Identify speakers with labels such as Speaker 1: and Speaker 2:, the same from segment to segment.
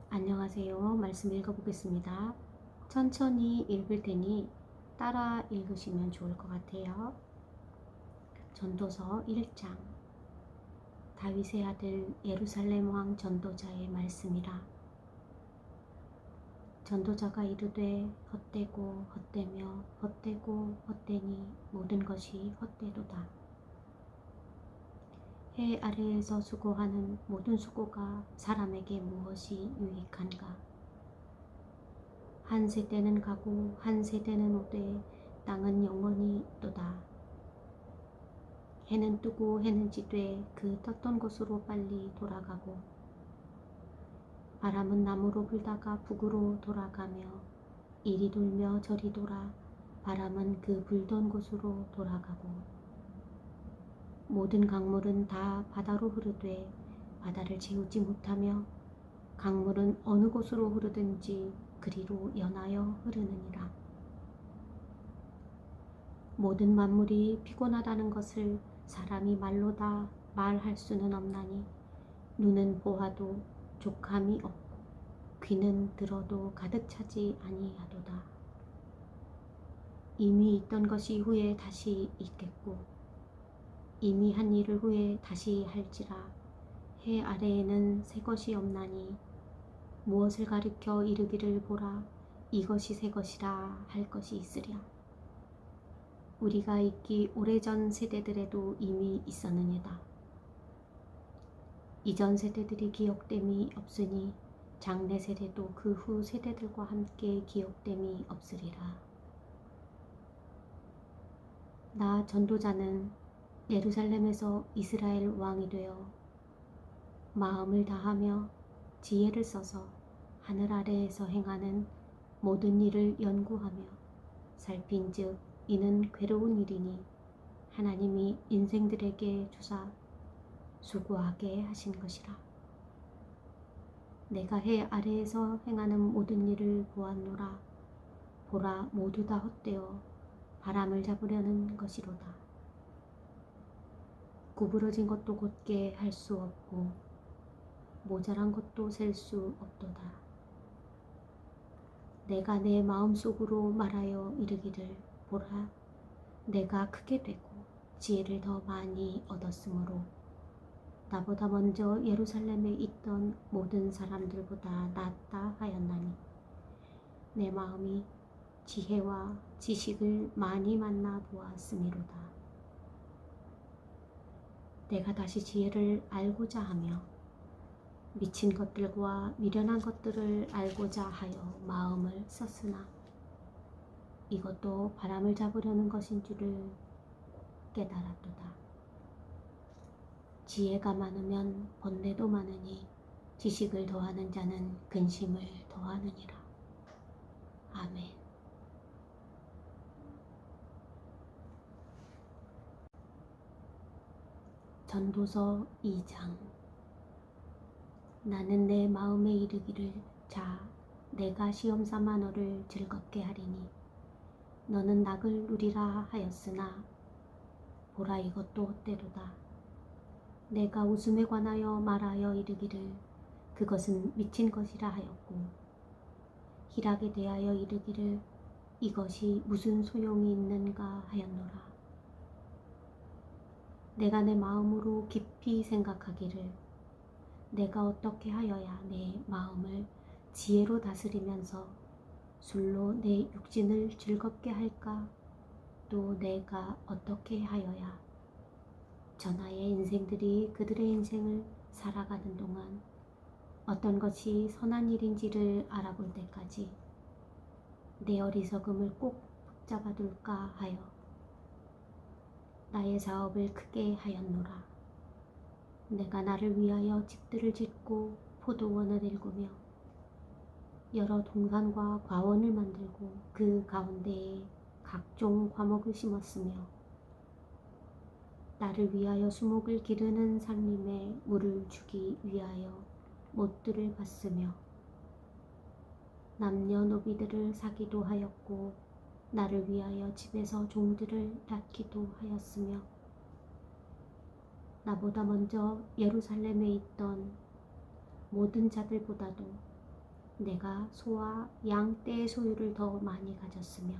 Speaker 1: 안녕하세요. 말씀 읽어보겠습니다. 천천히 읽을 테니 따라 읽으시면 좋을 것 같아요. 전도서 1장. 다윗의 아들 예루살렘 왕 전도자의 말씀이라. 전도자가 이르되 헛되고 헛되며 헛되고 헛되니 모든 것이 헛되도다. 해 아래에서 수고하는 모든 수고가 사람에게 무엇이 유익한가? 한 세대는 가고 한 세대는 오되 땅은 영원히 있도다. 해는 뜨고 해는 지되 그 떴던 곳으로 빨리 돌아가고 바람은 남으로 불다가 북으로 돌아가며 이리 돌며 저리 돌아 바람은 그 불던 곳으로 돌아가고 모든 강물은 다 바다로 흐르되 바다를 채우지 못하며 강물은 어느 곳으로 흐르든지 그리로 연하여 흐르느니라. 모든 만물이 피곤하다는 것을 사람이 말로 다 말할 수는 없나니 눈은 보아도 족함이 없고 귀는 들어도 가득 차지 아니하도다. 이미 있던 것이 후에 다시 있겠고 이미 한 일을 후에 다시 할지라. 해 아래에는 새 것이 없나니 무엇을 가리켜 이르기를 보라 이것이 새 것이라 할 것이 있으랴. 우리가 있기 오래전 세대들에도 이미 있었느니라. 이전 세대들이 기억됨이 없으니 장래 세대도 그 후 세대들과 함께 기억됨이 없으리라. 나 전도자는 예루살렘에서 이스라엘 왕이 되어 마음을 다하며 지혜를 써서 하늘 아래에서 행하는 모든 일을 연구하며 살핀즉 이는 괴로운 일이니 하나님이 인생들에게 주사 수고하게 하신 것이라. 내가 해 아래에서 행하는 모든 일을 보았노라. 보라 모두 다 헛되어 바람을 잡으려는 것이로다. 구부러진 것도 곧게 할 수 없고 모자란 것도 셀 수 없도다. 내가 내 마음속으로 말하여 이르기를 보라 내가 크게 되고 지혜를 더 많이 얻었으므로 나보다 먼저 예루살렘에 있던 모든 사람들보다 낫다 하였나니 내 마음이 지혜와 지식을 많이 만나 보았음이로다. 내가 다시 지혜를 알고자 하며 미친 것들과 미련한 것들을 알고자 하여 마음을 썼으나 이것도 바람을 잡으려는 것인 줄을 깨달았도다. 지혜가 많으면 번뇌도 많으니 지식을 더하는 자는 근심을 더하느니라. 아멘. 전도서 2장. 나는 내 마음에 이르기를 자 내가 시험삼아 너를 즐겁게 하리니 너는 낙을 누리라 하였으나 보라 이것도 헛되도다. 내가 웃음에 관하여 말하여 이르기를 그것은 미친 것이라 하였고 희락에 대하여 이르기를 이것이 무슨 소용이 있는가 하였노라. 내가 내 마음으로 깊이 생각하기를 내가 어떻게 하여야 내 마음을 지혜로 다스리면서 술로 내 육신을 즐겁게 할까? 또 내가 어떻게 하여야 전하의 인생들이 그들의 인생을 살아가는 동안 어떤 것이 선한 일인지를 알아볼 때까지 내 어리석음을 꼭 붙잡아 둘까 하여 나의 사업을 크게 하였노라. 내가 나를 위하여 집들을 짓고 포도원을 일구며 여러 동산과 과원을 만들고 그 가운데에 각종 과목을 심었으며 나를 위하여 수목을 기르는 산림에 물을 주기 위하여 못들을 봤으며 남녀노비들을 사기도 하였고 나를 위하여 집에서 종들을 낳기도 하였으며 나보다 먼저 예루살렘에 있던 모든 자들보다도 내가 소와 양 떼의 소유를 더 많이 가졌으며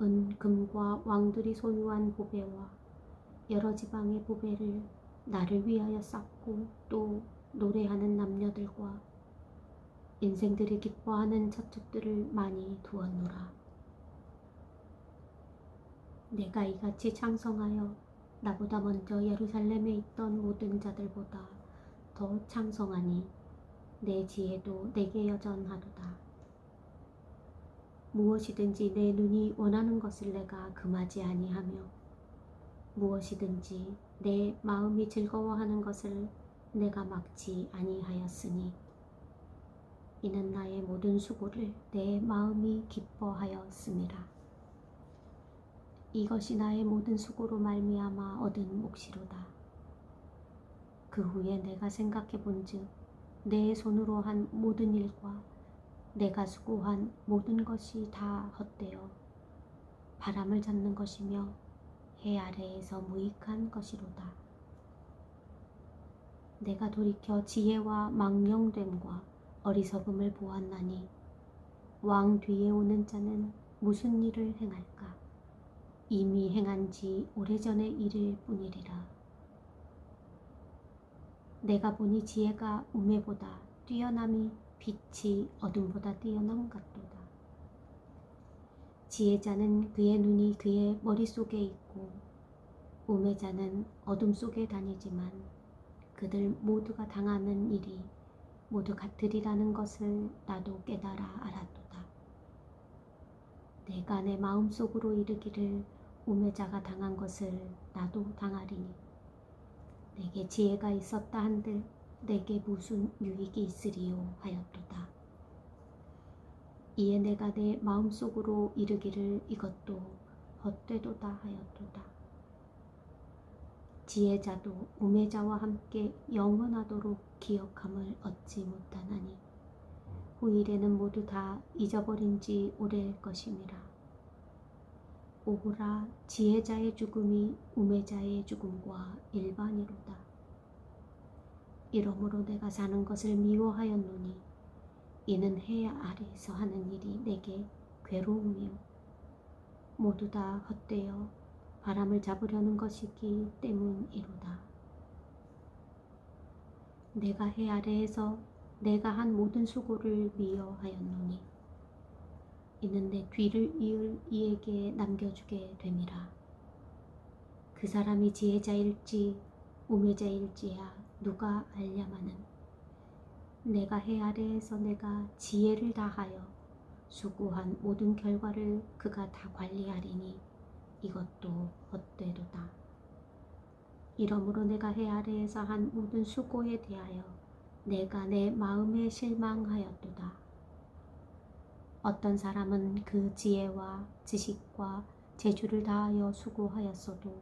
Speaker 1: 은, 금과 왕들이 소유한 보배와 여러 지방의 보배를 나를 위하여 쌓고 또 노래하는 남녀들과 인생들이 기뻐하는 저축들을 많이 두었노라. 내가 이같이 창성하여 나보다 먼저 예루살렘에 있던 모든 자들보다 더 창성하니 내 지혜도 내게 여전하도다. 무엇이든지 내 눈이 원하는 것을 내가 금하지 아니하며 무엇이든지 내 마음이 즐거워하는 것을 내가 막지 아니하였으니 이는 나의 모든 수고를 내 마음이 기뻐하였음이라. 이것이 나의 모든 수고로 말미암아 얻은 몫이로다. 그 후에 내가 생각해 본즉 내 손으로 한 모든 일과 내가 수고한 모든 것이 다 헛되어 바람을 잡는 것이며 해 아래에서 무익한 것이로다. 내가 돌이켜 지혜와 망령됨과 어리석음을 보았나니 왕 뒤에 오는 자는 무슨 일을 행할까? 이미 행한 지 오래전의 일일 뿐이리라. 내가 보니 지혜가 우매보다 뛰어남이 빛이 어둠보다 뛰어남 같도다. 지혜자는 그의 눈이 그의 머릿속에 있고 우매자는 어둠 속에 다니지만 그들 모두가 당하는 일이 모두 같으리라는 것을 나도 깨달아 알았도다. 내가 내 마음속으로 이르기를 우매자가 당한 것을 나도 당하리니 내게 지혜가 있었다 한들 내게 무슨 유익이 있으리요 하였도다. 이에 내가 내 마음속으로 이르기를 이것도 헛되도다 하였도다. 지혜자도 우매자와 함께 영원하도록 기억함을 얻지 못하나니 후일에는 모두 다 잊어버린 지 오래일 것임이라. 오호라, 지혜자의 죽음이 우매자의 죽음과 일반이로다. 이러므로 내가 사는 것을 미워하였노니 이는 해 아래에서 하는 일이 내게 괴로움이요 모두 다 헛되어 바람을 잡으려는 것이기 때문이로다. 내가 해 아래에서 내가 한 모든 수고를 미워하였노니 이는 내 뒤를 이을 이에게 남겨주게 됨이라. 그 사람이 지혜자일지 우매자일지야 누가 알랴마는 내가 해 아래에서 내가 지혜를 다하여 수고한 모든 결과를 그가 다 관리하리니 이것도 헛되도다. 이러므로 내가 해 아래에서 한 모든 수고에 대하여 내가 내 마음에 실망하였도다. 어떤 사람은 그 지혜와 지식과 재주를 다하여 수고하였어도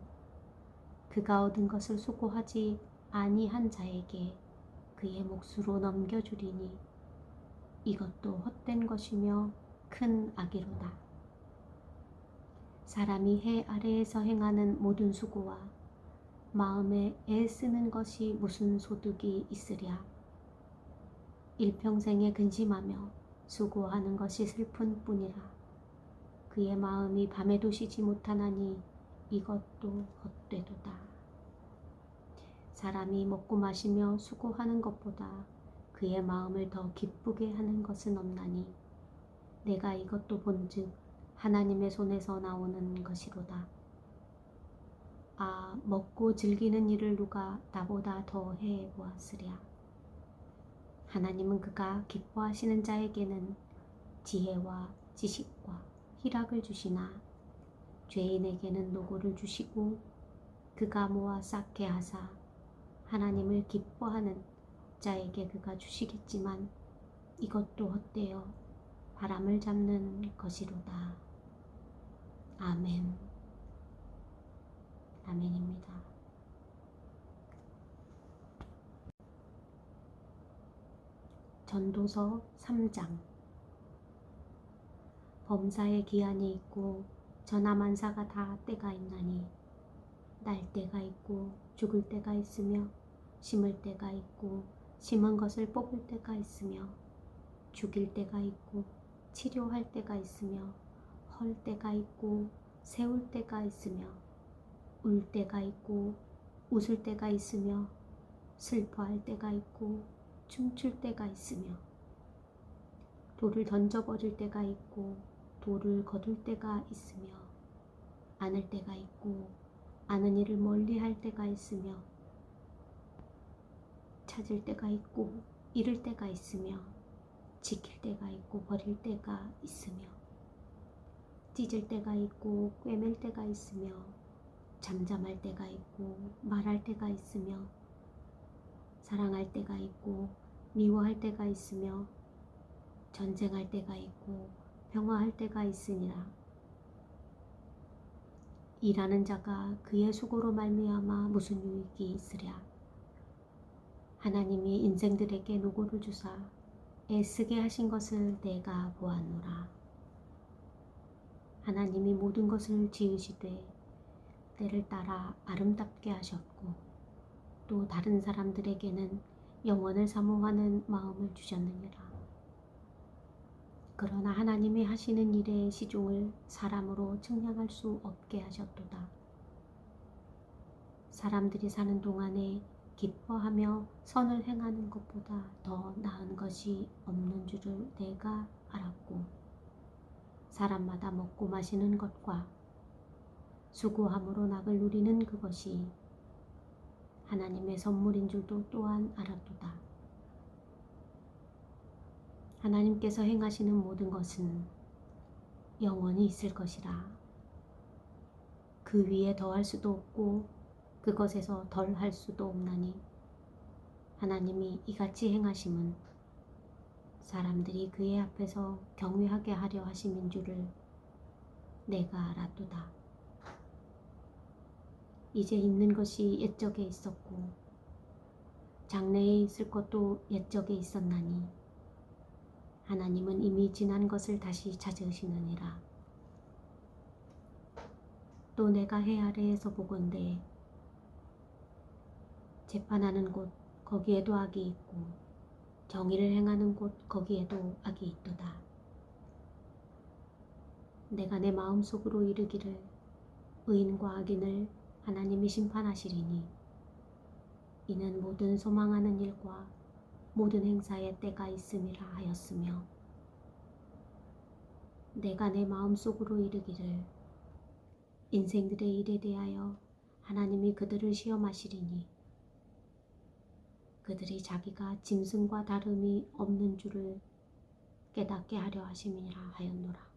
Speaker 1: 그가 얻은 것을 수고하지 아니한 자에게 그의 몫으로 넘겨주리니 이것도 헛된 것이며 큰 악이로다. 사람이 해 아래에서 행하는 모든 수고와 마음에 애쓰는 것이 무슨 소득이 있으랴. 일평생에 근심하며 수고하는 것이 슬픈 뿐이라. 그의 마음이 밤에도 쉬지 못하나니 이것도 헛되도다. 사람이 먹고 마시며 수고하는 것보다 그의 마음을 더 기쁘게 하는 것은 없나니 내가 이것도 본즉 하나님의 손에서 나오는 것이로다. 아, 먹고 즐기는 일을 누가 나보다 더 해보았으랴. 하나님은 그가 기뻐하시는 자에게는 지혜와 지식과 희락을 주시나 죄인에게는 노고를 주시고 그가 모아 쌓게 하사 하나님을 기뻐하는 자에게 그가 주시겠지만 이것도 헛되어 바람을 잡는 것이로다. 아멘. 아멘입니다. 전도서 3장. 범사에 기한이 있고 전하만사가 다 때가 있나니 날 때가 있고 죽을 때가 있으며 심을 때가 있고 심은 것을 뽑을 때가 있으며 죽일 때가 있고 치료할 때가 있으며 헐 때가 있고 세울 때가 있으며 울 때가 있고 웃을 때가 있으며 슬퍼할 때가 있고 춤출 때가 있으며 돌을 던져버릴 때가 있고 돌을 거둘 때가 있으며 안을 때가 있고 아는 일을 멀리 할 때가 있으며 찾을 때가 있고 잃을 때가 있으며 지킬 때가 있고 버릴 때가 있으며 찢을 때가 있고 꿰맬 때가 있으며 잠잠할 때가 있고 말할 때가 있으며 사랑할 때가 있고 미워할 때가 있으며 전쟁할 때가 있고 평화할 때가 있으니라. 일하는 자가 그의 수고로 말미암아 무슨 유익이 있으랴. 하나님이 인생들에게 노고를 주사 애쓰게 하신 것을 내가 보았노라. 하나님이 모든 것을 지으시되 때를 따라 아름답게 하셨고 또 다른 사람들에게는 영원을 사모하는 마음을 주셨느니라. 그러나 하나님이 하시는 일의 시종을 사람으로 측량할 수 없게 하셨도다. 사람들이 사는 동안에 기뻐하며 선을 행하는 것보다 더 나은 것이 없는 줄을 내가 알았고 사람마다 먹고 마시는 것과 수고함으로 낙을 누리는 그것이 하나님의 선물인 줄도 또한 알았도다. 하나님께서 행하시는 모든 것은 영원히 있을 것이라. 그 위에 더할 수도 없고 그것에서 덜 할 수도 없나니 하나님이 이같이 행하심은 사람들이 그의 앞에서 경외하게 하려 하심인 줄을 내가 알았도다. 이제 있는 것이 옛적에 있었고 장래에 있을 것도 옛적에 있었나니 하나님은 이미 지난 것을 다시 찾으시느니라. 또 내가 해 아래에서 보건대 재판하는 곳 거기에도 악이 있고 정의를 행하는 곳 거기에도 악이 있도다. 내가 내 마음속으로 이르기를 의인과 악인을 하나님이 심판하시리니 이는 모든 소망하는 일과 모든 행사에 때가 있음이라 하였으며 내가 내 마음속으로 이르기를 인생들의 일에 대하여 하나님이 그들을 시험하시리니 그들이 자기가 짐승과 다름이 없는 줄을 깨닫게 하려 하심이라 하였노라.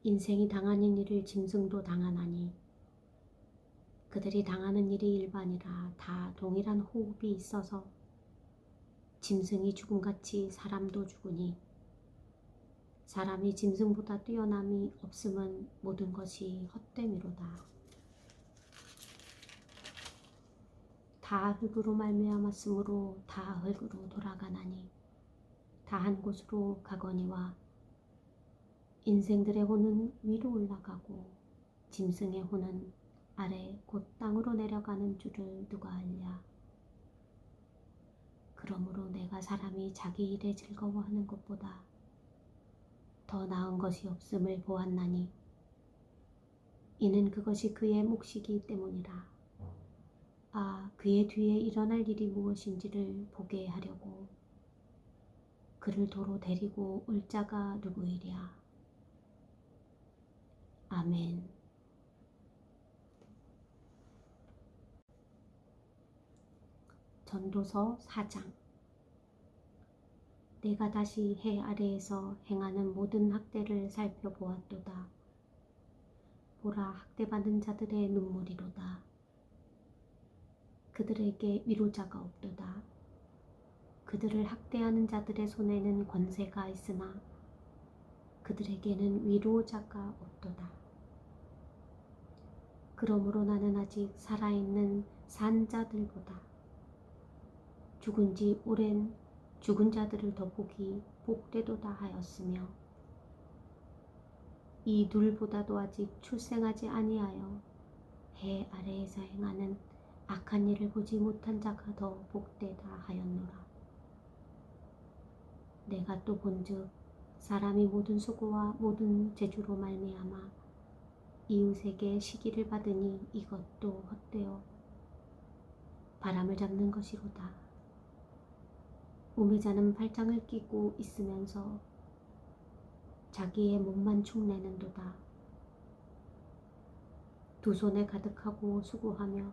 Speaker 1: 인생이 당하는 일을 짐승도 당하나니 그들이 당하는 일이 일반이라 다 동일한 호흡이 있어서 짐승이 죽음같이 사람도 죽으니 사람이 짐승보다 뛰어남이 없음은 모든 것이 헛됨이로다. 다 흙으로 말미암았으므로 다 흙으로 돌아가나니 다 한 곳으로 가거니와 인생들의 혼은 위로 올라가고 짐승의 혼은 아래 곧 땅으로 내려가는 줄을 누가 알랴. 그러므로 내가 사람이 자기 일에 즐거워하는 것보다 더 나은 것이 없음을 보았나니 이는 그것이 그의 몫이기 때문이라. 그의 뒤에 일어날 일이 무엇인지를 보게 하려고 그를 도로 데리고 올 자가 누구이랴. 아멘. 전도서 4장. 내가 다시 해 아래에서 행하는 모든 학대를 살펴보았도다. 보라, 학대받은 자들의 눈물이로다. 그들에게 위로자가 없도다. 그들을 학대하는 자들의 손에는 권세가 있으나 그들에게는 위로자가 없도다. 그러므로 나는 아직 살아있는 산 자들보다 죽은 지 오랜 죽은 자들을 더 보기 복되도다 하였으며 이 둘보다도 아직 출생하지 아니하여 해 아래에서 행하는 악한 일을 보지 못한 자가 더 복되다 하였노라. 내가 또 본즉 사람이 모든 수고와 모든 재주로 말미암아 이웃에게 시기를 받으니 이것도 헛되어 바람을 잡는 것이로다. 우매자는 팔짱을 끼고 있으면서 자기의 몸만 축내는도다. 두 손에 가득하고 수고하며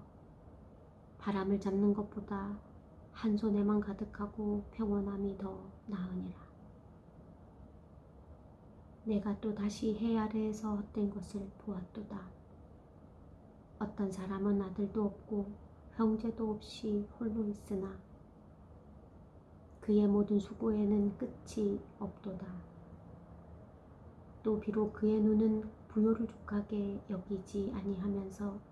Speaker 1: 바람을 잡는 것보다 한 손에만 가득하고 평온함이 더 나으니라. 내가 또 다시 해 아래에서 헛된 것을 보았도다. 어떤 사람은 아들도 없고 형제도 없이 홀로 있으나 그의 모든 수고에는 끝이 없도다. 또 비록 그의 눈은 부요를 족하게 여기지 아니하면서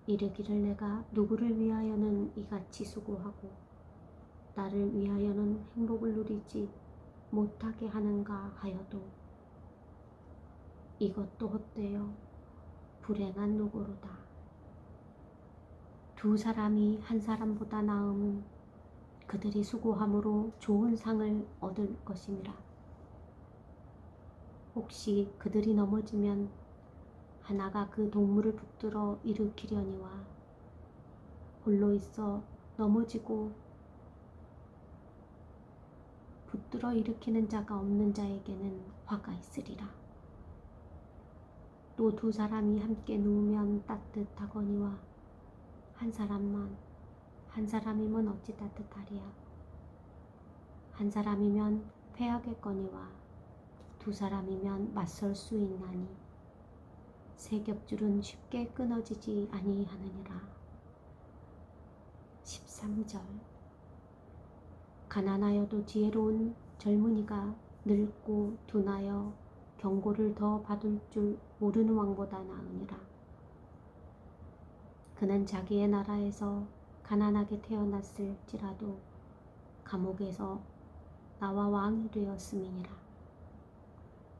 Speaker 1: 이르기를 내가 누구를 위하여는 이같이 수고하고 나를 위하여는 행복을 누리지 못하게 하는가 하여도 이것도 헛되어 불행한 노고로다. 두 사람이 한 사람보다 나음은 그들이 수고함으로 좋은 상을 얻을 것임이라. 혹시 그들이 넘어지면 하나가 그 동물을 붙들어 일으키려니와 홀로 있어 넘어지고 붙들어 일으키는 자가 없는 자에게는 화가 있으리라. 또 두 사람이 함께 누우면 따뜻하거니와 한 사람이면 어찌 따뜻하리야. 한 사람이면 패하겠거니와 두 사람이면 맞설 수 있나니 세 겹줄은 쉽게 끊어지지 아니하느니라. 13절. 가난하여도 지혜로운 젊은이가 늙고 둔하여 경고를 더 받을 줄 모르는 왕보다 나으니라. 그는 자기의 나라에서 가난하게 태어났을지라도 감옥에서 나와 왕이 되었음이니라.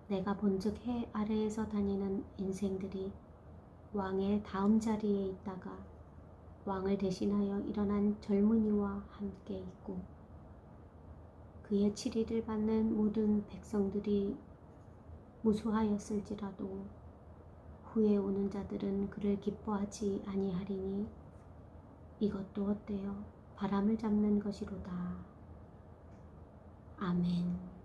Speaker 1: 내가 본즉 해 아래에서 다니는 인생들이 왕의 다음 자리에 있다가 왕을 대신하여 일어난 젊은이와 함께 있고 그의 치리를 받는 모든 백성들이 무수하였을지라도 후에 오는 자들은 그를 기뻐하지 아니하리니 이것도 헛되어 바람을 잡는 것이로다. 아멘.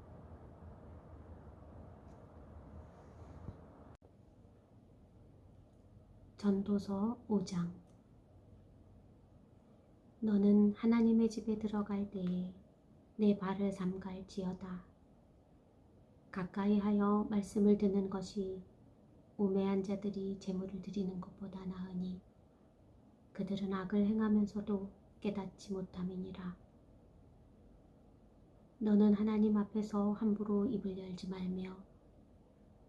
Speaker 1: 전도서 5장. 너는 하나님의 집에 들어갈 때에 내 발을 삼갈지어다. 가까이 하여 말씀을 듣는 것이 우매한 자들이 재물을 드리는 것보다 나으니 그들은 악을 행하면서도 깨닫지 못함이니라. 너는 하나님 앞에서 함부로 입을 열지 말며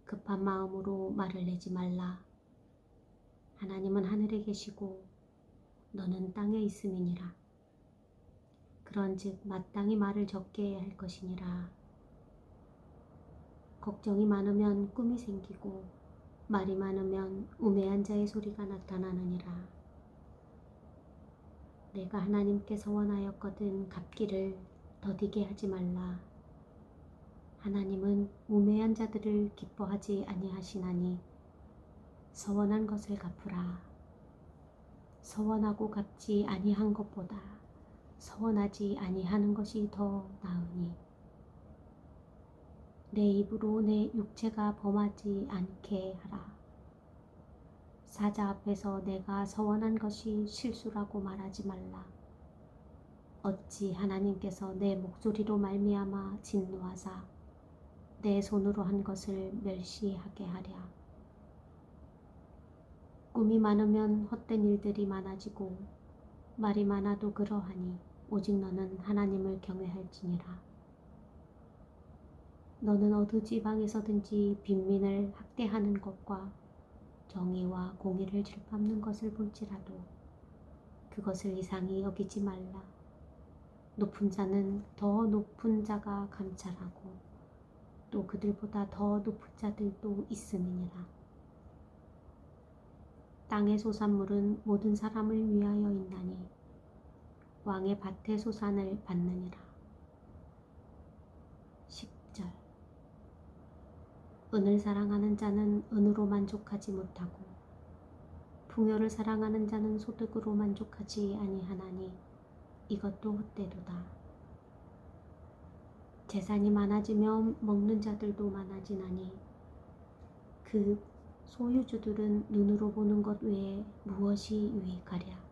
Speaker 1: 급한 마음으로 말을 내지 말라. 하나님은 하늘에 계시고 너는 땅에 있음이니라. 그런즉 마땅히 말을 적게 할 것이니라. 걱정이 많으면 꿈이 생기고 말이 많으면 우매한 자의 소리가 나타나느니라. 내가 하나님께 서원하였거든 갚기를 더디게 하지 말라. 하나님은 우매한 자들을 기뻐하지 아니하시나니 서원한 것을 갚으라. 서원하고 갚지 아니한 것보다 서원하지 아니하는 것이 더 나으니 내 입으로 내 육체가 범하지 않게 하라. 사자 앞에서 내가 서원한 것이 실수라고 말하지 말라. 어찌 하나님께서 내 목소리로 말미암아 진노하사 내 손으로 한 것을 멸시하게 하랴. 꿈이 많으면 헛된 일들이 많아지고 말이 많아도 그러하니 오직 너는 하나님을 경외할지니라. 너는 어느 지방에서든지 빈민을 학대하는 것과 정의와 공의를 질밟는 것을 볼지라도 그것을 이상히 여기지 말라. 높은 자는 더 높은 자가 감찰하고 또 그들보다 더 높은 자들도 있음이니라. 땅의 소산물은 모든 사람을 위하여 있나니 왕의 밭의 소산을 받느니라. 6절. 은을 사랑하는 자는 은으로 만족하지 못하고 풍요를 사랑하는 자는 소득으로 만족하지 아니하나니 이것도 헛되도다. 재산이 많아지면 먹는 자들도 많아지나니 그 소유주들은 눈으로 보는 것 외에 무엇이 유익하랴.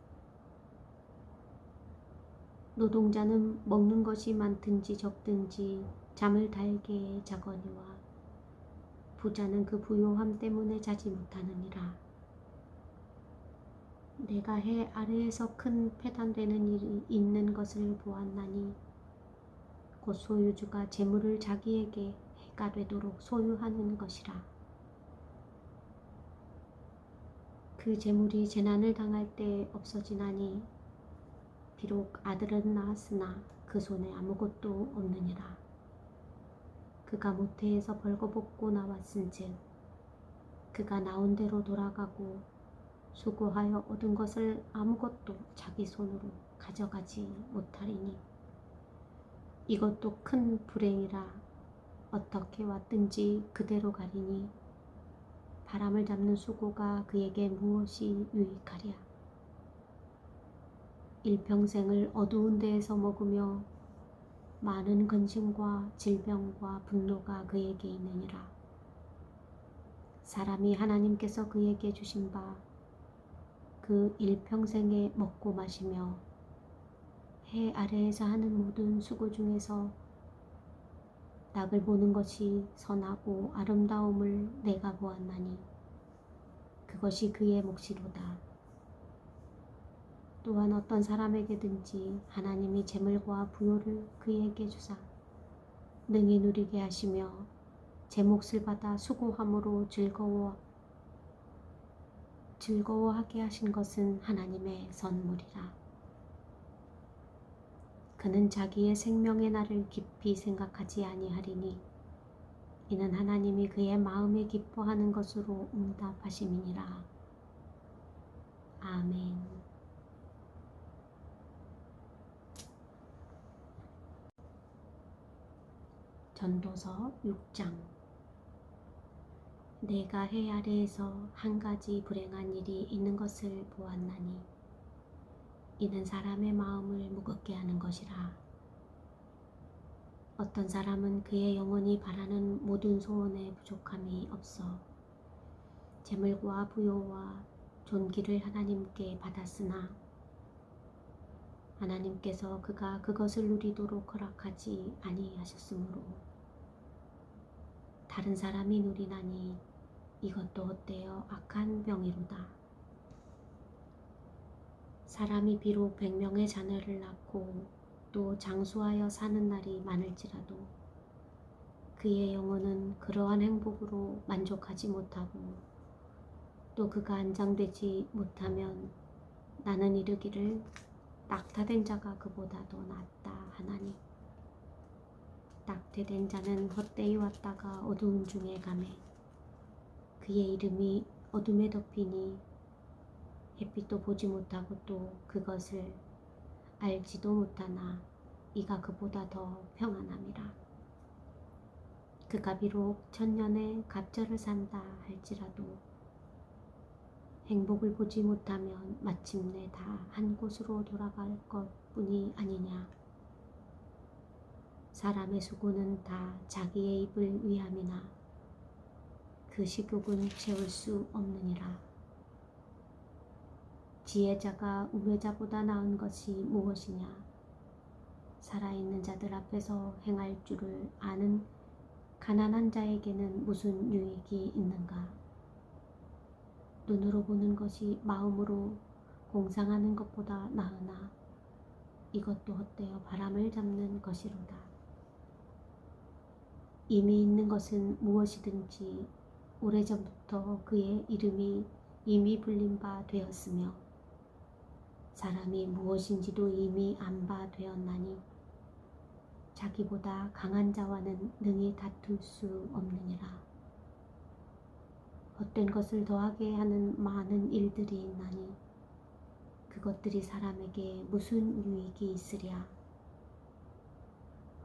Speaker 1: 노동자는 먹는 것이 많든지 적든지 잠을 달게 자거니와 부자는 그 부요함 때문에 자지 못하느니라. 내가 해 아래에서 큰 패단되는 일이 있는 것을 보았나니 곧 소유주가 재물을 자기에게 해가 되도록 소유하는 것이라. 그 재물이 재난을 당할 때 없어지나니 비록 아들은 낳았으나 그 손에 아무것도 없느니라. 그가 모태에서 벌거벗고 나왔은즉 그가 나온 대로 돌아가고 수고하여 얻은 것을 아무것도 자기 손으로 가져가지 못하리니 이것도 큰 불행이라. 어떻게 왔든지 그대로 가리니 바람을 잡는 수고가 그에게 무엇이 유익하랴. 일평생을 어두운 데에서 먹으며 많은 근심과 질병과 분노가 그에게 있느니라. 사람이 하나님께서 그에게 주신 바 그 일평생에 먹고 마시며 해 아래에서 하는 모든 수고 중에서 낙을 보는 것이 선하고 아름다움을 내가 보았나니 그것이 그의 몫이로다. 또한 어떤 사람에게든지 하나님이 재물과 부요를 그에게 주사 능히 누리게 하시며 제 몫을 받아 수고함으로 즐거워하게 하신 것은 하나님의 선물이라. 그는 자기의 생명의 날을 깊이 생각하지 아니하리니 이는 하나님이 그의 마음에 기뻐하는 것으로 응답하심이니라. 아멘. 전도서 6장. 내가 해 아래에서 한 가지 불행한 일이 있는 것을 보았나니 이는 사람의 마음을 무겁게 하는 것이라. 어떤 사람은 그의 영혼이 바라는 모든 소원에 부족함이 없어 재물과 부요와 존귀를 하나님께 받았으나 하나님께서 그가 그것을 누리도록 허락하지 아니하셨으므로 다른 사람이 누리나니 이것도 헛되어 악한 병이로다. 사람이 비록 100명의 자녀를 낳고 또 장수하여 사는 날이 많을지라도 그의 영혼은 그러한 행복으로 만족하지 못하고 또 그가 안장되지 못하면 나는 이르기를 낙타된 자가 그보다 더 낫다 하나니 낙태된 자는 헛되이 왔다가 어두운 중에 가매 그의 이름이 어둠에 덮이니 햇빛도 보지 못하고 또 그것을 알지도 못하나 이가 그보다 더 평안함이라. 그가 비록 1000년의 갑절을 산다 할지라도 행복을 보지 못하면 마침내 다 한 곳으로 돌아갈 것뿐이 아니냐. 사람의 수고는 다 자기의 입을 위함이나 그 식욕은 채울 수 없느니라. 지혜자가 우매자보다 나은 것이 무엇이냐. 살아있는 자들 앞에서 행할 줄을 아는 가난한 자에게는 무슨 유익이 있는가. 눈으로 보는 것이 마음으로 공상하는 것보다 나으나 이것도 헛되어 바람을 잡는 것이로다. 이미 있는 것은 무엇이든지 오래전부터 그의 이름이 이미 불린 바 되었으며 사람이 무엇인지도 이미 안 바 되었나니 자기보다 강한 자와는 능히 다툴 수 없느니라. 헛된 것을 더하게 하는 많은 일들이 있나니 그것들이 사람에게 무슨 유익이 있으랴.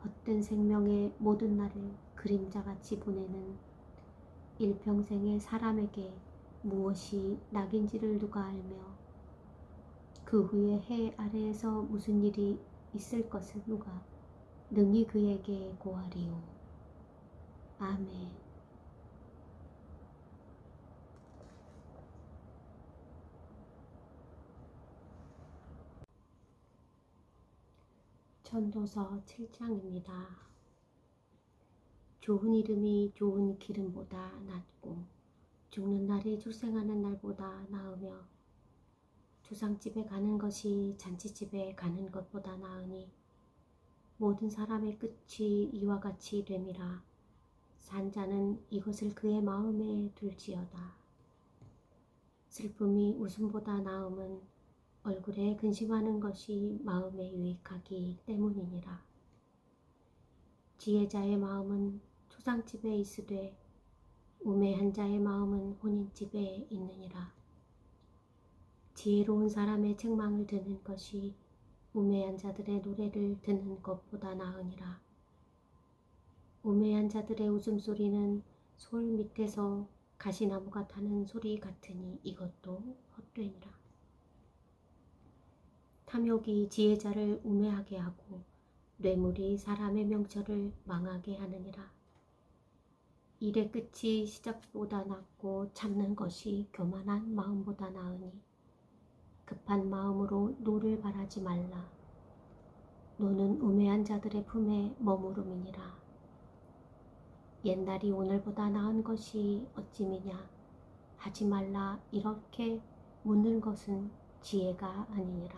Speaker 1: 헛된 생명의 모든 날을 그림자같이 보내는 일평생의 사람에게 무엇이 낙인지를 누가 알며 그 후에 해 아래에서 무슨 일이 있을 것을 누가 능히 그에게 고하리요. 아멘. 전도서 7장입니다. 좋은 이름이 좋은 기름보다 낫고 죽는 날이 출생하는 날보다 나으며 주상집에 가는 것이 잔치집에 가는 것보다 나으니 모든 사람의 끝이 이와 같이 됨이라. 산자는 이것을 그의 마음에 둘지어다. 슬픔이 웃음보다 나음은 얼굴에 근심하는 것이 마음에 유익하기 때문이니라. 지혜자의 마음은 초상집에 있으되 우매한 자의 마음은 혼인집에 있느니라. 지혜로운 사람의 책망을 듣는 것이 우매한 자들의 노래를 듣는 것보다 나으니라. 우매한 자들의 웃음소리는 솔 밑에서 가시나무가 타는 소리 같으니 이것도 헛되니라. 탐욕이 지혜자를 우매하게 하고 뇌물이 사람의 명철을 망하게 하느니라. 일의 끝이 시작보다 낫고 참는 것이 교만한 마음보다 나으니 급한 마음으로 노를 바라지 말라. 노는 우매한 자들의 품에 머무름이니라. 옛날이 오늘보다 나은 것이 어찌미냐 하지 말라. 이렇게 묻는 것은 지혜가 아니니라.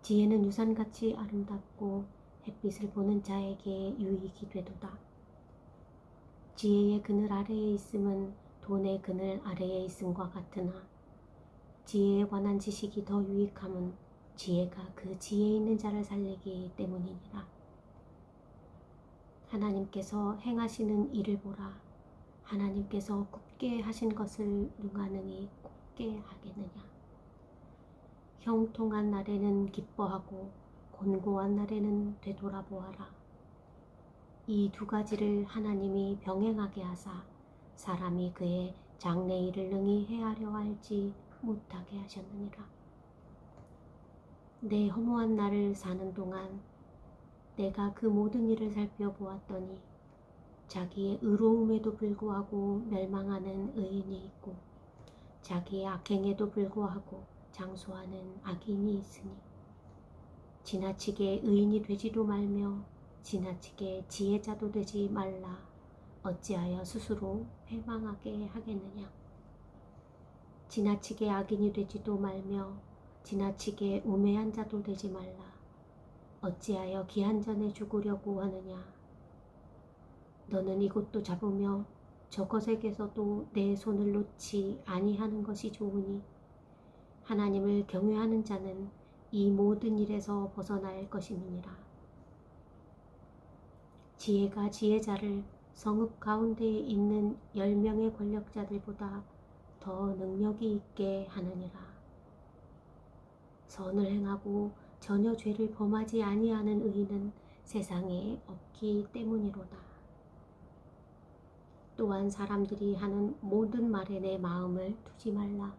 Speaker 1: 지혜는 유산같이 아름답고 햇빛을 보는 자에게 유익이 되도다. 지혜의 그늘 아래에 있음은 돈의 그늘 아래에 있음과 같으나 지혜에 관한 지식이 더 유익함은 지혜가 그 지혜 있는 자를 살리기 때문이니라. 하나님께서 행하시는 일을 보라. 하나님께서 굽게 하신 것을 누가 능히 굽게 하겠느냐. 형통한 날에는 기뻐하고 곤고한 날에는 되돌아보아라. 이 두 가지를 하나님이 병행하게 하사 사람이 그의 장래일을 능히 헤아려 알지 못하게 하셨느니라. 내 허무한 날을 사는 동안 내가 그 모든 일을 살펴보았더니 자기의 의로움에도 불구하고 멸망하는 의인이 있고 자기의 악행에도 불구하고 장수하는 악인이 있으니 지나치게 의인이 되지도 말며 지나치게 지혜자도 되지 말라. 어찌하여 스스로 패망하게 하겠느냐. 지나치게 악인이 되지도 말며 지나치게 우매한 자도 되지 말라. 어찌하여 기한 전에 죽으려고 하느냐. 너는 이것도 잡으며 저것에게서도 내 손을 놓지 아니하는 것이 좋으니 하나님을 경외하는 자는 이 모든 일에서 벗어날 것임이니라. 지혜가 지혜자를 성읍 가운데에 있는 10명의 권력자들보다 더 능력이 있게 하느니라. 선을 행하고 전혀 죄를 범하지 아니하는 의인은 세상에 없기 때문이로다. 또한 사람들이 하는 모든 말에 내 마음을 두지 말라.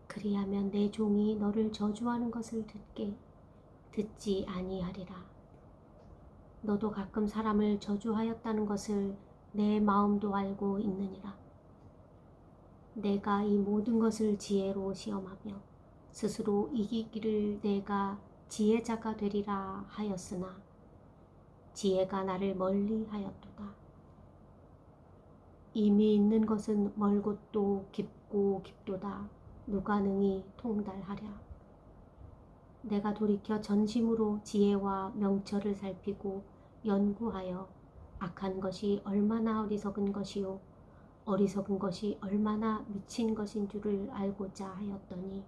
Speaker 1: 그리하면 내 종이 너를 저주하는 것을 듣지 아니하리라. 너도 가끔 사람을 저주하였다는 것을 내 마음도 알고 있느니라. 내가 이 모든 것을 지혜로 시험하며 스스로 이기기를 내가 지혜자가 되리라 하였으나 지혜가 나를 멀리 하였도다. 이미 있는 것은 멀고 또 깊고 깊도다. 누가 능히 통달하랴. 내가 돌이켜 전심으로 지혜와 명철을 살피고 연구하여 악한 것이 얼마나 어리석은 것이요 어리석은 것이 얼마나 미친 것인 줄을 알고자 하였더니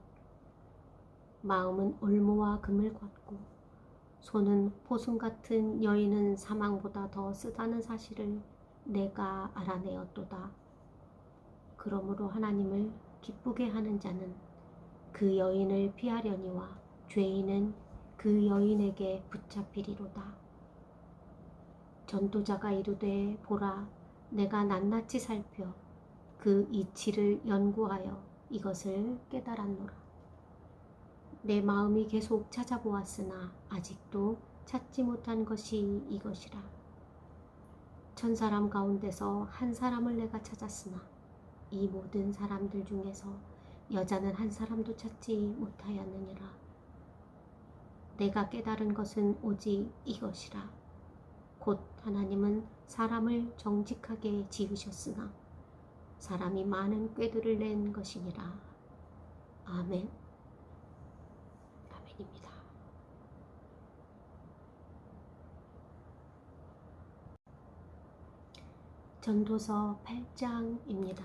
Speaker 1: 마음은 올무와 금을 같고 손은 포순 같은 여인은 사망보다 더 쓰다는 사실을 내가 알아내었도다. 그러므로 하나님을 기쁘게 하는 자는 그 여인을 피하려니와 죄인은 그 여인에게 붙잡히리로다. 전도자가 이르되 보라 내가 낱낱이 살펴 그 이치를 연구하여 이것을 깨달았노라. 내 마음이 계속 찾아보았으나 아직도 찾지 못한 것이 이것이라. 천사람 가운데서 한 사람을 내가 찾았으나 이 모든 사람들 중에서 여자는 한 사람도 찾지 못하였느니라. 내가 깨달은 것은 오직 이것이라. 곧 하나님은 사람을 정직하게 지으셨으나 사람이 많은 꾀들을 낸 것이니라. 아멘. 아멘입니다. 전도서 8장입니다.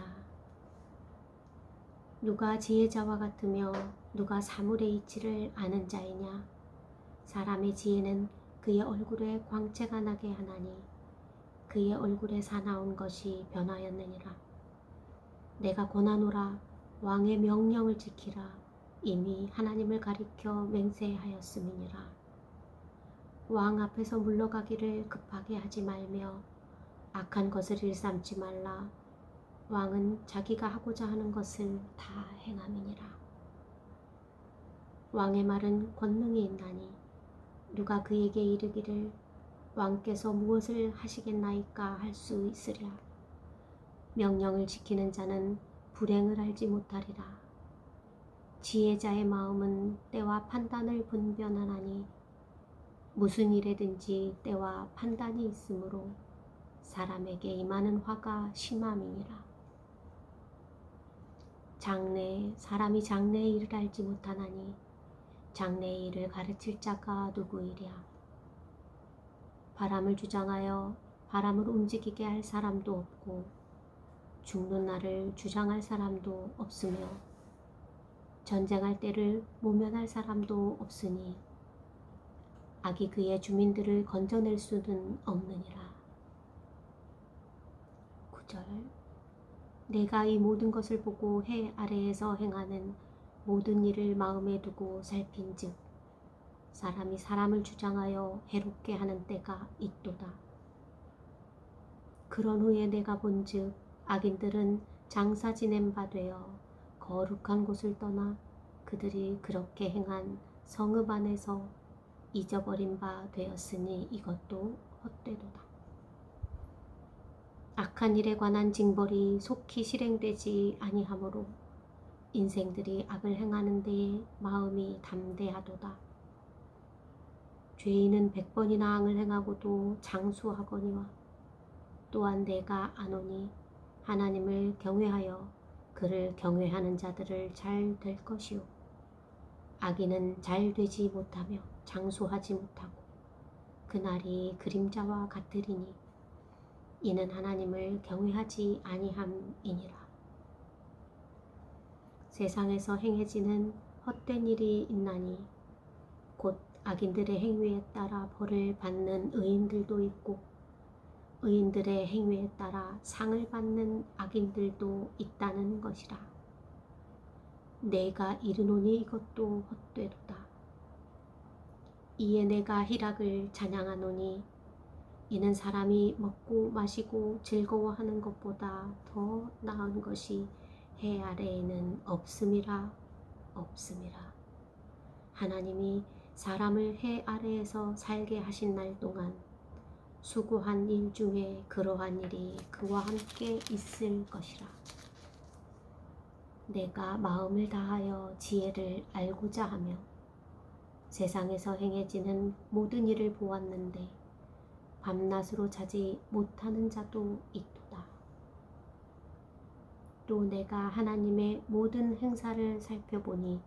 Speaker 1: 누가 지혜자와 같으며 누가 사물의 이치를 아는 자이냐. 사람의 지혜는 그의 얼굴에 광채가 나게 하나니 그의 얼굴에 사나운 것이 변하였느니라. 내가 권하노라 왕의 명령을 지키라. 이미 하나님을 가리켜 맹세하였음이니라. 왕 앞에서 물러가기를 급하게 하지 말며 악한 것을 일삼지 말라. 왕은 자기가 하고자 하는 것을 다 행함이니라. 왕의 말은 권능이 있나니 누가 그에게 이르기를 왕께서 무엇을 하시겠나이까 할 수 있으랴. 명령을 지키는 자는 불행을 알지 못하리라. 지혜자의 마음은 때와 판단을 분별하나니 무슨 일에든지 때와 판단이 있으므로 사람에게 임하는 화가 심함이니라. 사람이 장래의 일을 알지 못하나니 장래의 일을 가르칠 자가 누구이랴. 바람을 주장하여 바람을 움직이게 할 사람도 없고 죽는 날을 주장할 사람도 없으며 전쟁할 때를 모면할 사람도 없으니 악이 그의 주민들을 건져낼 수는 없느니라. 9절 내가 이 모든 것을 보고 해 아래에서 행하는 모든 일을 마음에 두고 살핀즉 사람이 사람을 주장하여 해롭게 하는 때가 있도다. 그런 후에 내가 본즉 악인들은 장사 지낸 바 되어 거룩한 곳을 떠나 그들이 그렇게 행한 성읍 안에서 잊어버린 바 되었으니 이것도 헛되도다. 악한 일에 관한 징벌이 속히 실행되지 아니하므로 인생들이 악을 행하는 데에 마음이 담대하도다. 죄인은 100번이나 악을 행하고도 장수하거니와 또한 내가 아노니 하나님을 경외하여 그를 경외하는 자들을 잘 될 것이요 악인은 잘 되지 못하며 장수하지 못하고 그날이 그림자와 같으리니 이는 하나님을 경외하지 아니함이니라. 세상에서 행해지는 헛된 일이 있나니 곧 악인들의 행위에 따라 벌을 받는 의인들도 있고 의인들의 행위에 따라 상을 받는 악인들도 있다는 것이라. 내가 이르노니 이것도 헛되도다. 이에 내가 희락을 찬양하노니 이는 사람이 먹고 마시고 즐거워하는 것보다 더 나은 것이 해 아래에는 없음이라. 하나님이 사람을 해 아래에서 살게 하신 날 동안 수고한 일 중에 그러한 일이 그와 함께 있을 것이라. 내가 마음을 다하여 지혜를 알고자 하며 세상에서 행해지는 모든 일을 보았는데 밤낮으로 자지 못하는 자도 있도다. 또 내가 하나님의 모든 행사를 살펴보니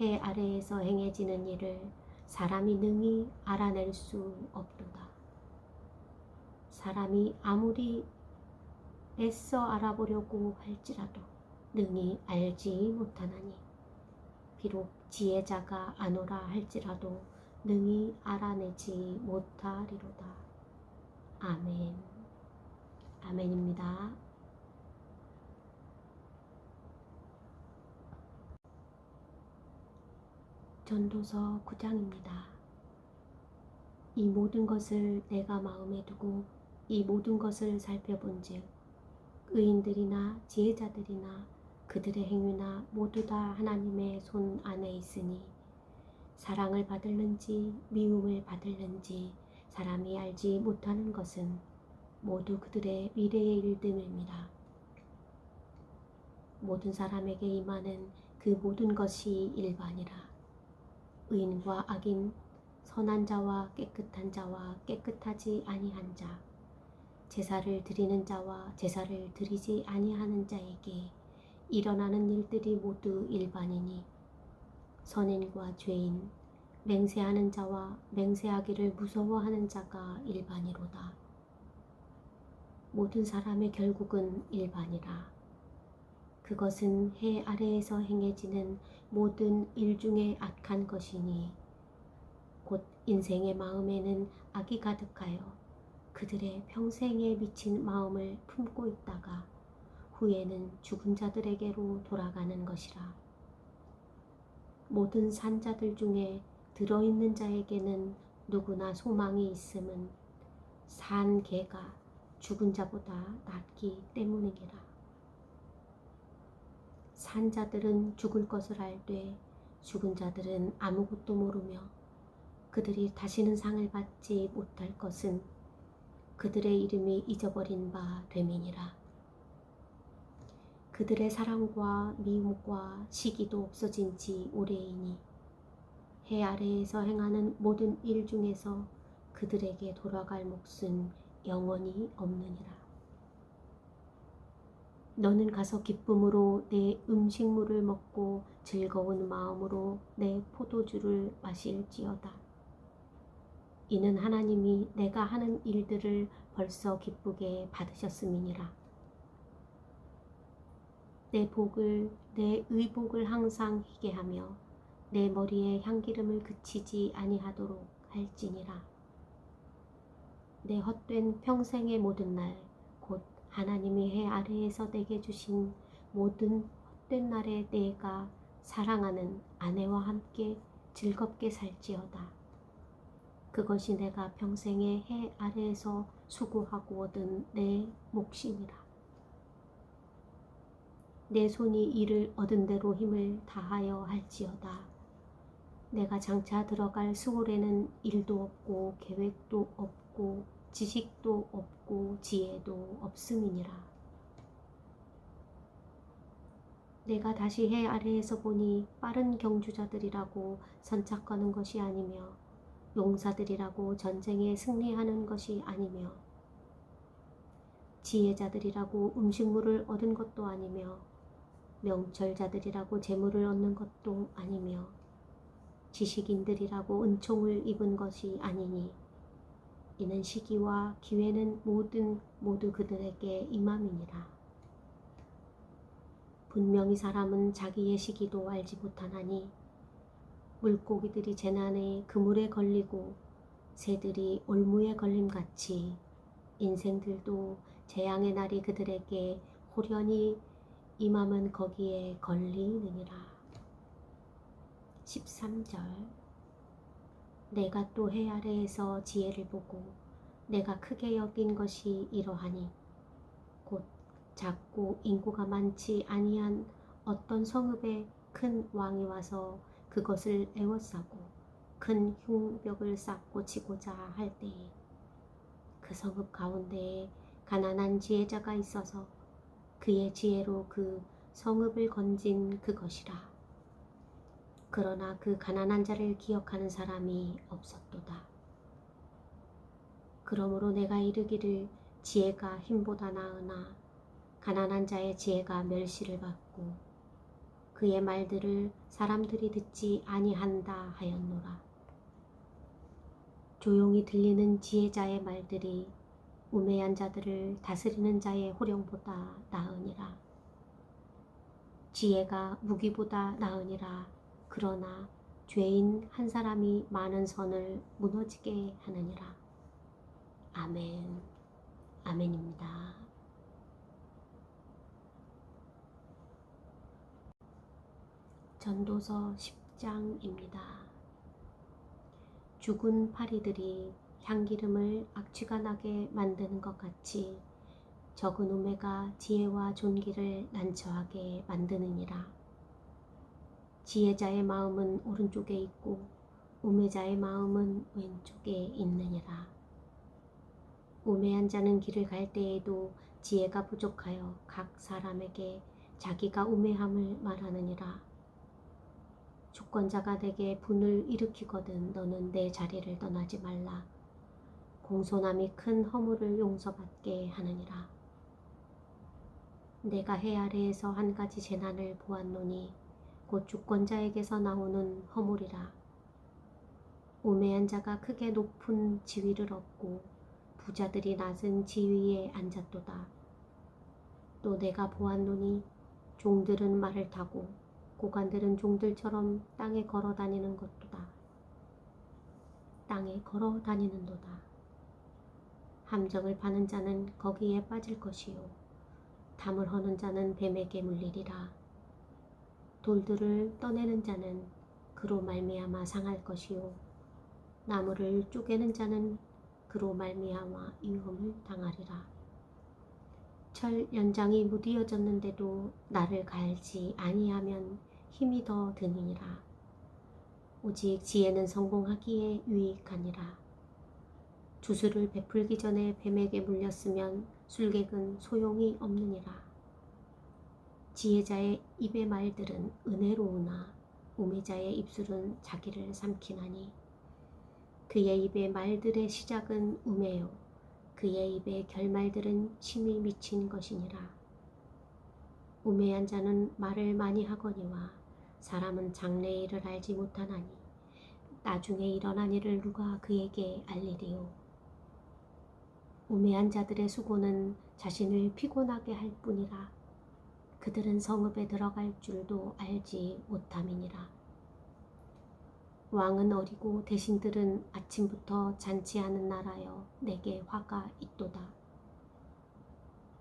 Speaker 1: 해 아래에서 행해지는 일을 사람이 능히 알아낼 수 없도다. 사람이 아무리 애써 알아보려고 할지라도 능히 알지 못하나니 비록 지혜자가 아노라 할지라도 능히 알아내지 못하리로다. 아멘. 아멘입니다. 전도서 9장입니다. 이 모든 것을 내가 마음에 두고 이 모든 것을 살펴본즉 의인들이나 지혜자들이나 그들의 행위나 모두 다 하나님의 손 안에 있으니 사랑을 받을는지 미움을 받을는지 사람이 알지 못하는 것은 모두 그들의 미래의 일됨입니다. 모든 사람에게 임하는 그 모든 것이 일반이라. 의인과 악인, 선한 자와 깨끗한 자와 깨끗하지 아니한 자, 제사를 드리는 자와 제사를 드리지 아니하는 자에게 일어나는 일들이 모두 일반이니 선인과 죄인, 맹세하는 자와 맹세하기를 무서워하는 자가 일반이로다. 모든 사람의 결국은 일반이라. 그것은 해 아래에서 행해지는 모든 일 중에 악한 것이니 곧 인생의 마음에는 악이 가득하여 그들의 평생에 미친 마음을 품고 있다가 후에는 죽은 자들에게로 돌아가는 것이라. 모든 산자들 중에 들어있는 자에게는 누구나 소망이 있음은 산 개가 죽은 자보다 낫기 때문이니라. 산 자들은 죽을 것을 알되 죽은 자들은 아무것도 모르며 그들이 다시는 상을 받지 못할 것은 그들의 이름이 잊어버린 바 됨이니라. 그들의 사랑과 미움과 시기도 없어진 지 오래이니 해 아래에서 행하는 모든 일 중에서 그들에게 돌아갈 몫은 영원히 없느니라. 너는 가서 기쁨으로 내 음식물을 먹고 즐거운 마음으로 내 포도주를 마실지어다. 이는 하나님이 내가 하는 일들을 벌써 기쁘게 받으셨음이니라. 내 의복을 항상 희게 하며 내 머리에 향기름을 그치지 아니하도록 할지니라. 내 헛된 평생의 모든 날 곧 하나님이 해 아래에서 내게 주신 모든 헛된 날에 내가 사랑하는 아내와 함께 즐겁게 살지어다. 그것이 내가 평생에 해 아래에서 수고하고 얻은 내 몫이니라. 내 손이 이를 얻은 대로 힘을 다하여 할지어다. 내가 장차 들어갈 수월에는 일도 없고 계획도 없고 지식도 없고 지혜도 없음이니라. 내가 다시 해 아래에서 보니 빠른 경주자들이라고 선착하는 것이 아니며 용사들이라고 전쟁에 승리하는 것이 아니며 지혜자들이라고 음식물을 얻은 것도 아니며 명철자들이라고 재물을 얻는 것도 아니며 지식인들이라고 은총을 입은 것이 아니니 이는 시기와 기회는 모두 그들에게 임함이니라. 분명히 사람은 자기의 시기도 알지 못하나니 물고기들이 재난에 그물에 걸리고 새들이 올무에 걸림같이 인생들도 재앙의 날이 그들에게 호련히 임함은 거기에 걸리느니라. 13절. 내가 또 해 아래에서 지혜를 보고 내가 크게 여긴 것이 이러하니 곧 작고 인구가 많지 아니한 어떤 성읍에 큰 왕이 와서 그것을 에워싸고 큰 흉벽을 쌓고 치고자 할 때에 그 성읍 가운데에 가난한 지혜자가 있어서 그의 지혜로 그 성읍을 건진 그것이라. 그러나 그 가난한 자를 기억하는 사람이 없었도다. 그러므로 내가 이르기를 지혜가 힘보다 나으나 가난한 자의 지혜가 멸시를 받고 그의 말들을 사람들이 듣지 아니한다 하였노라. 조용히 들리는 지혜자의 말들이 우매한 자들을 다스리는 자의 호령보다 나으니라. 지혜가 무기보다 나으니라. 그러나 죄인 한 사람이 많은 선을 무너지게 하느니라. 아멘. 아멘입니다. 전도서 10장입니다. 죽은 파리들이 향기름을 악취가 나게 만드는 것 같이 적은 우매가 지혜와 존귀를 난처하게 만드느니라. 지혜자의 마음은 오른쪽에 있고 우매자의 마음은 왼쪽에 있느니라. 우매한 자는 길을 갈 때에도 지혜가 부족하여 각 사람에게 자기가 우매함을 말하느니라. 주권자가 내게 분을 일으키거든 너는 내 자리를 떠나지 말라. 공손함이 큰 허물을 용서받게 하느니라. 내가 해 아래에서 한 가지 재난을 보았노니 곧 주권자에게서 나오는 허물이라. 우매한 자가 크게 높은 지위를 얻고 부자들이 낮은 지위에 앉았도다. 또 내가 보았노니 종들은 말을 타고 고관들은 종들처럼 땅에 걸어 다니는 것도다. 땅에 걸어 다니는도다. 함정을 파는 자는 거기에 빠질 것이요 담을 허는 자는 뱀에게 물리리라. 돌들을 떠내는 자는 그로 말미암아 상할 것이요 나무를 쪼개는 자는 그로 말미암아 위험을 당하리라. 철 연장이 무디어졌는데도 나를 갈지 아니하면 힘이 더 드니라. 오직 지혜는 성공하기에 유익하니라. 주술을 베풀기 전에 뱀에게 물렸으면 술객은 소용이 없느니라. 지혜자의 입의 말들은 은혜로우나 우매자의 입술은 자기를 삼키나니 그의 입의 말들의 시작은 우매요 그의 입의 결말들은 침이 미친 것이니라. 우매한 자는 말을 많이 하거니와 사람은 장래의 일을 알지 못하나니 나중에 일어난 일을 누가 그에게 알리리요. 우매한 자들의 수고는 자신을 피곤하게 할 뿐이라. 그들은 성읍에 들어갈 줄도 알지 못함이니라. 왕은 어리고 대신들은 아침부터 잔치하는 나라여 내게 화가 있도다.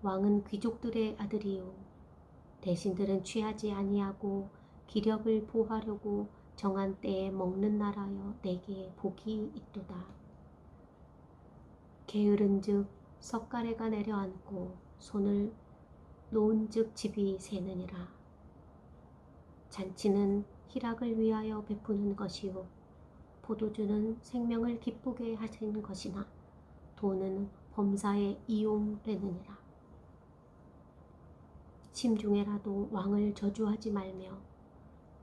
Speaker 1: 왕은 귀족들의 아들이요 대신들은 취하지 아니하고 기력을 보하려고 정한 때에 먹는 나라여 내게 복이 있도다. 게으른즉 석가래가 내려앉고 손을 놓은즉 집이 새느니라. 잔치는 희락을 위하여 베푸는 것이요 포도주는 생명을 기쁘게 하시는 것이나 돈은 범사에 이용되느니라. 심중에라도 왕을 저주하지 말며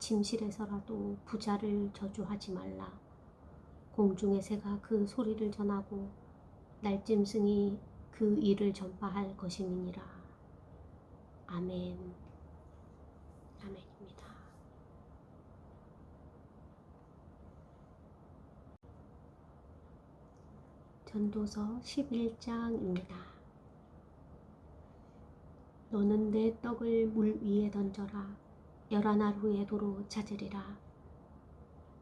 Speaker 1: 침실에서라도 부자를 저주하지 말라. 공중의 새가 그 소리를 전하고 날짐승이 그 일을 전파할 것임이니라. 아멘. 아멘입니다. 전도서 11장입니다. 너는 내 떡을 물 위에 던져라. 11날 후에 도로 찾으리라.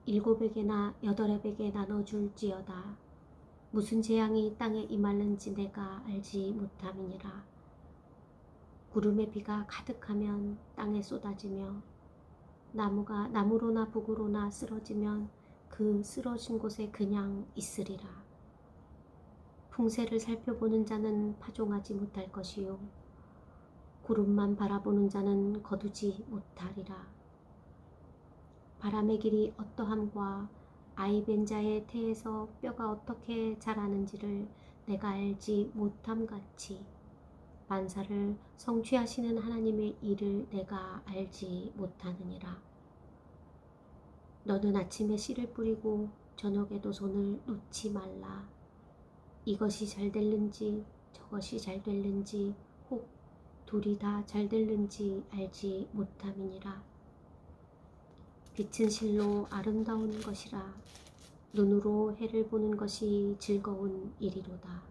Speaker 1: 7에게나 8에게 나눠줄지어다. 무슨 재앙이 땅에 임할는지 내가 알지 못함이니라. 구름의 비가 가득하면 땅에 쏟아지며 나무가 나무로나 북으로나 쓰러지면 그 쓰러진 곳에 그냥 있으리라. 풍세를 살펴보는 자는 파종하지 못할 것이요 구름만 바라보는 자는 거두지 못하리라. 바람의 길이 어떠함과 아이 벤 자의 태에서 뼈가 어떻게 자라는지를 내가 알지 못함같이 만사를 성취하시는 하나님의 일을 내가 알지 못하느니라. 너는 아침에 씨를 뿌리고 저녁에도 손을 놓지 말라. 이것이 잘 될는지 저것이 잘 될는지 혹 둘이 다 잘 될는지 알지 못함이니라. 빛은 실로 아름다운 것이라. 눈으로 해를 보는 것이 즐거운 일이로다.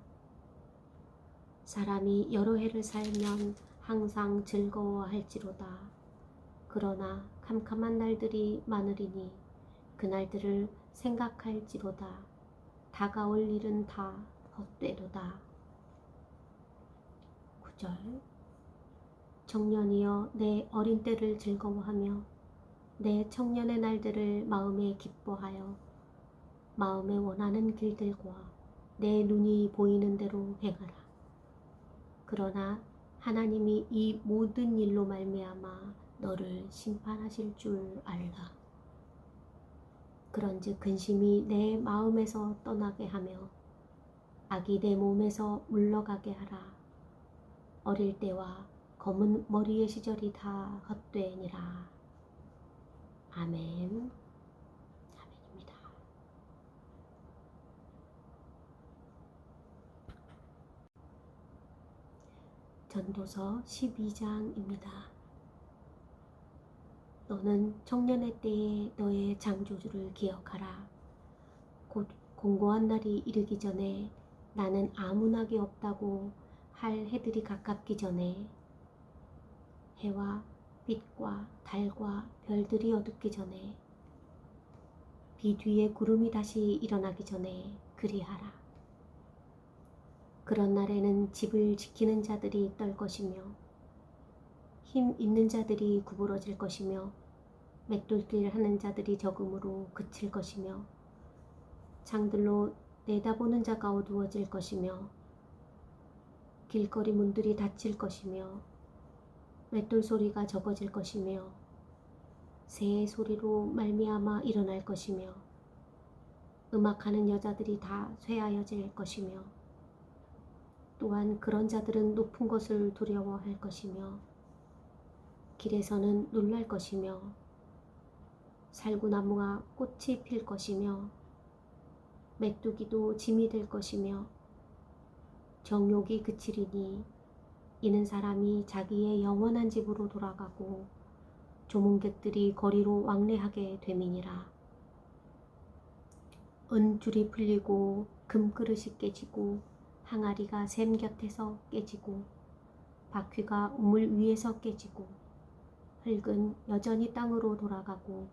Speaker 1: 사람이 여러 해를 살면 항상 즐거워할지로다. 그러나 캄캄한 날들이 많으리니 그날들을 생각할지로다. 다가올 일은 다 헛되도다. 9절 청년이여 내 어린 때를 즐거워하며 내 청년의 날들을 마음에 기뻐하여 마음에 원하는 길들과 내 눈이 보이는 대로 행하라. 그러나 하나님이 이 모든 일로 말미암아 너를 심판하실 줄 알라. 그런즉 근심이 내 마음에서 떠나게 하며 악이 내 몸에서 물러가게 하라. 어릴 때와 검은 머리의 시절이 다 헛되니라. 아멘. 아멘입니다. 전도서 12장입니다. 너는 청년의 때에 너의 창조주를 기억하라. 곧 공고한 날이 이르기 전에 나는 아무 낙이 없다고 할 해들이 가깝기 전에 해와 빛과 달과 별들이 어둡기 전에 비 뒤에 구름이 다시 일어나기 전에 그리하라. 그런 날에는 집을 지키는 자들이 떨 것이며 힘 있는 자들이 구부러질 것이며 맷돌질 하는 자들이 적음으로 그칠 것이며 창들로 내다보는 자가 어두워질 것이며 길거리 문들이 닫힐 것이며 맷돌 소리가 적어질 것이며 새의 소리로 말미암아 일어날 것이며 음악하는 여자들이 다 쇠하여질 것이며 또한 그런 자들은 높은 것을 두려워할 것이며 길에서는 놀랄 것이며 살구나무가 꽃이 필 것이며 메뚜기도 짐이 될 것이며 정욕이 그치리니 이는 사람이 자기의 영원한 집으로 돌아가고 조문객들이 거리로 왕래하게 됨이니라. 은줄이 풀리고 금그릇이 깨지고 항아리가 샘 곁에서 깨지고 바퀴가 우물 위에서 깨지고 흙은 여전히 땅으로 돌아가고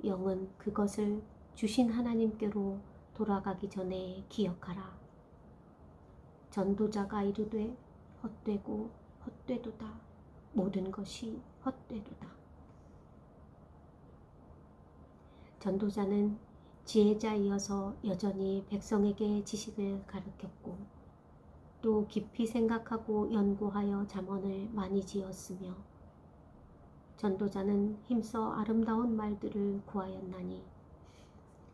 Speaker 1: 영은 그것을 주신 하나님께로 돌아가기 전에 기억하라. 전도자가 이르되 헛되고 헛되도다. 모든 것이 헛되도다. 전도자는 지혜자이어서 여전히 백성에게 지식을 가르쳤고 또 깊이 생각하고 연구하여 잠언을 많이 지었으며 전도자는 힘써 아름다운 말들을 구하였나니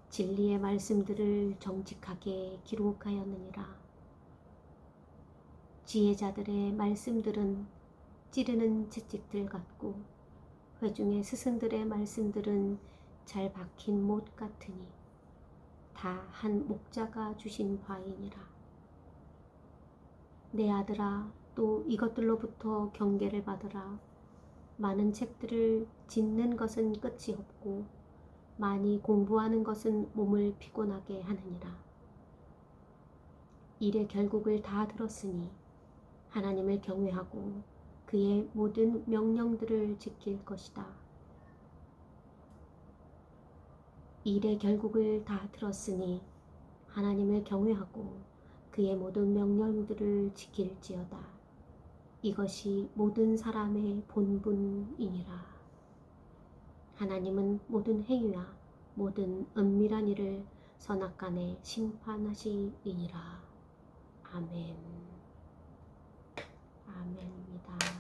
Speaker 1: 진리의 말씀들을 정직하게 기록하였느니라. 지혜자들의 말씀들은 찌르는 채찍들 같고 회중의 스승들의 말씀들은 잘 박힌 못 같으니 다 한 목자가 주신 바이니라. 내 아들아, 또 이것들로부터 경계를 받으라. 많은 책들을 짓는 것은 끝이 없고 많이 공부하는 것은 몸을 피곤하게 하느니라. 일의 결국을 다 들었으니 하나님을 경외하고 그의 모든 명령들을 지킬 것이다. 일의 결국을 다 들었으니 하나님을 경외하고 그의 모든 명령들을 지킬지어다. 이것이 모든 사람의 본분이니라. 하나님은 모든 행위와 모든 은밀한 일을 선악간에 심판하시리니라. 아멘. 아멘입니다.